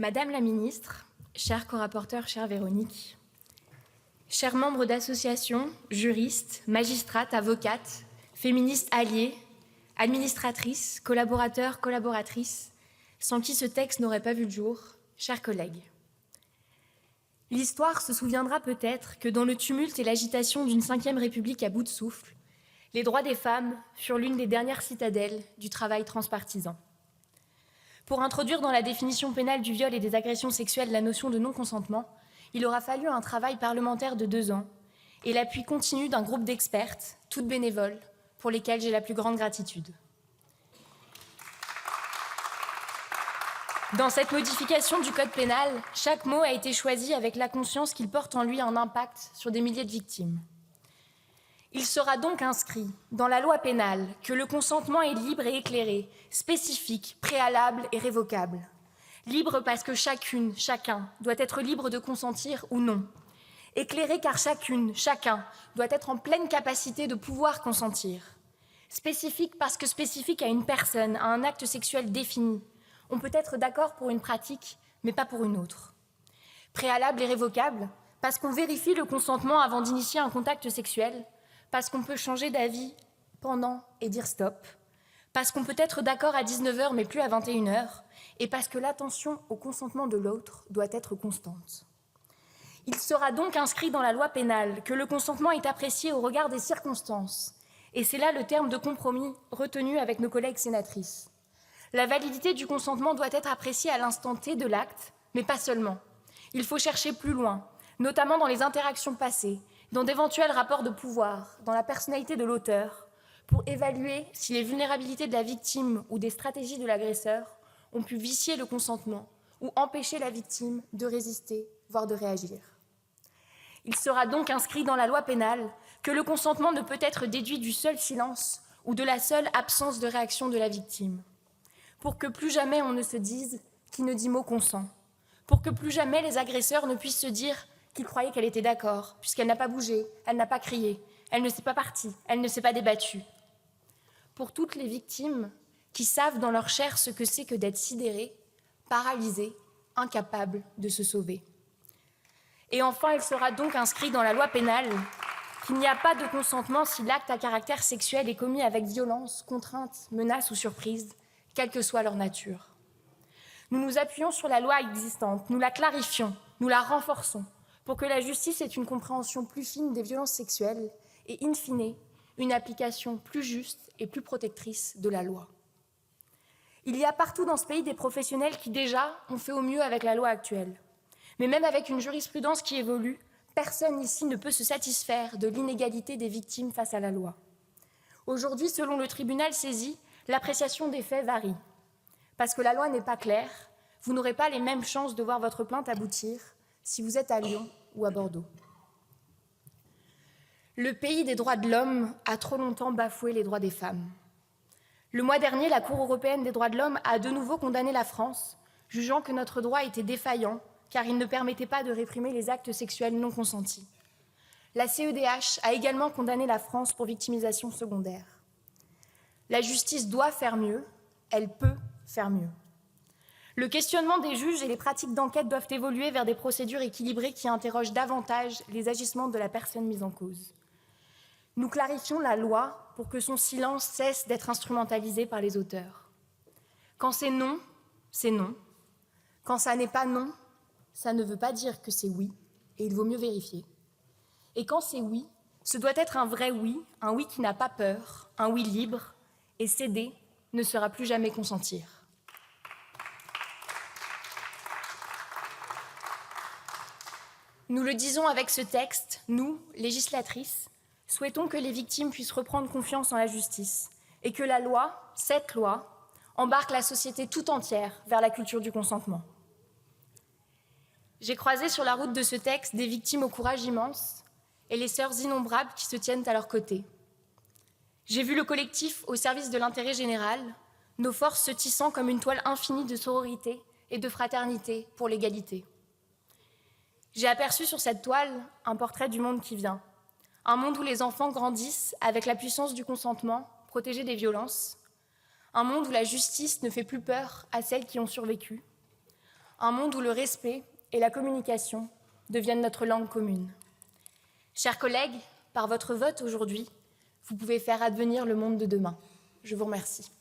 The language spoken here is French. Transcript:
Madame la ministre, chère corapporteure, chère Véronique, chers membres d'associations, juristes, magistrates, avocates, féministes alliées, administratrices, collaborateurs, collaboratrices, sans qui ce texte n'aurait pas vu le jour, chers collègues. L'histoire se souviendra peut-être que dans le tumulte et l'agitation d'une 5e République à bout de souffle, les droits des femmes furent l'une des dernières citadelles du travail transpartisan. Pour introduire dans la définition pénale du viol et des agressions sexuelles la notion de non-consentement, il aura fallu un travail parlementaire de 2 ans et l'appui continu d'un groupe d'expertes, toutes bénévoles, pour lesquelles j'ai la plus grande gratitude. Dans cette modification du code pénal, chaque mot a été choisi avec la conscience qu'il porte en lui un impact sur des milliers de victimes. Il sera donc inscrit dans la loi pénale que le consentement est libre et éclairé, spécifique, préalable et révocable. Libre parce que chacune, chacun doit être libre de consentir ou non. Éclairé car chacune, chacun doit être en pleine capacité de pouvoir consentir. Spécifique parce que spécifique à une personne, à un acte sexuel défini. On peut être d'accord pour une pratique, mais pas pour une autre. Préalable et révocable parce qu'on vérifie le consentement avant d'initier un contact sexuel, parce qu'on peut changer d'avis pendant et dire stop, parce qu'on peut être d'accord à 19h mais plus à 21h, et parce que l'attention au consentement de l'autre doit être constante. Il sera donc inscrit dans la loi pénale que le consentement est apprécié au regard des circonstances, et c'est là le terme de compromis retenu avec nos collègues sénatrices. La validité du consentement doit être appréciée à l'instant T de l'acte, mais pas seulement. Il faut chercher plus loin, notamment dans les interactions passées, dans d'éventuels rapports de pouvoir, dans la personnalité de l'auteur, pour évaluer si les vulnérabilités de la victime ou des stratégies de l'agresseur ont pu vicier le consentement ou empêcher la victime de résister, voire de réagir. Il sera donc inscrit dans la loi pénale que le consentement ne peut être déduit du seul silence ou de la seule absence de réaction de la victime, pour que plus jamais on ne se dise qui ne dit mot consent, pour que plus jamais les agresseurs ne puissent se dire qu'ils croyaient qu'elle était d'accord, puisqu'elle n'a pas bougé, elle n'a pas crié, elle ne s'est pas partie, elle ne s'est pas débattue. Pour toutes les victimes qui savent dans leur chair ce que c'est que d'être sidérées, paralysées, incapables de se sauver. Et enfin, il sera donc inscrit dans la loi pénale qu'il n'y a pas de consentement si l'acte à caractère sexuel est commis avec violence, contrainte, menace ou surprise, quelle que soit leur nature. Nous nous appuyons sur la loi existante, nous la clarifions, nous la renforçons, pour que la justice ait une compréhension plus fine des violences sexuelles et, in fine, une application plus juste et plus protectrice de la loi. Il y a partout dans ce pays des professionnels qui déjà ont fait au mieux avec la loi actuelle. Mais même avec une jurisprudence qui évolue, personne ici ne peut se satisfaire de l'inégalité des victimes face à la loi. Aujourd'hui, selon le tribunal saisi, l'appréciation des faits varie. Parce que la loi n'est pas claire, vous n'aurez pas les mêmes chances de voir votre plainte aboutir si vous êtes à Lyon ou à Bordeaux. Le pays des droits de l'homme a trop longtemps bafoué les droits des femmes. Le mois dernier, la Cour européenne des droits de l'homme a de nouveau condamné la France, jugeant que notre droit était défaillant car il ne permettait pas de réprimer les actes sexuels non consentis. La CEDH a également condamné la France pour victimisation secondaire. La justice doit faire mieux, elle peut faire mieux. Le questionnement des juges et les pratiques d'enquête doivent évoluer vers des procédures équilibrées qui interrogent davantage les agissements de la personne mise en cause. Nous clarifions la loi pour que son silence cesse d'être instrumentalisé par les auteurs. Quand c'est non, c'est non. Quand ça n'est pas non, ça ne veut pas dire que c'est oui, et il vaut mieux vérifier. Et quand c'est oui, ce doit être un vrai oui, un oui qui n'a pas peur, un oui libre, et céder ne sera plus jamais consentir. Nous le disons avec ce texte, nous, législatrices, souhaitons que les victimes puissent reprendre confiance en la justice et que la loi, cette loi, embarque la société tout entière vers la culture du consentement. J'ai croisé sur la route de ce texte des victimes au courage immense et les sœurs innombrables qui se tiennent à leur côté. J'ai vu le collectif au service de l'intérêt général, nos forces se tissant comme une toile infinie de sororité et de fraternité pour l'égalité. J'ai aperçu sur cette toile un portrait du monde qui vient, un monde où les enfants grandissent avec la puissance du consentement, protégés des violences, un monde où la justice ne fait plus peur à celles qui ont survécu, un monde où le respect et la communication deviennent notre langue commune. Chers collègues, par votre vote aujourd'hui, vous pouvez faire advenir le monde de demain. Je vous remercie.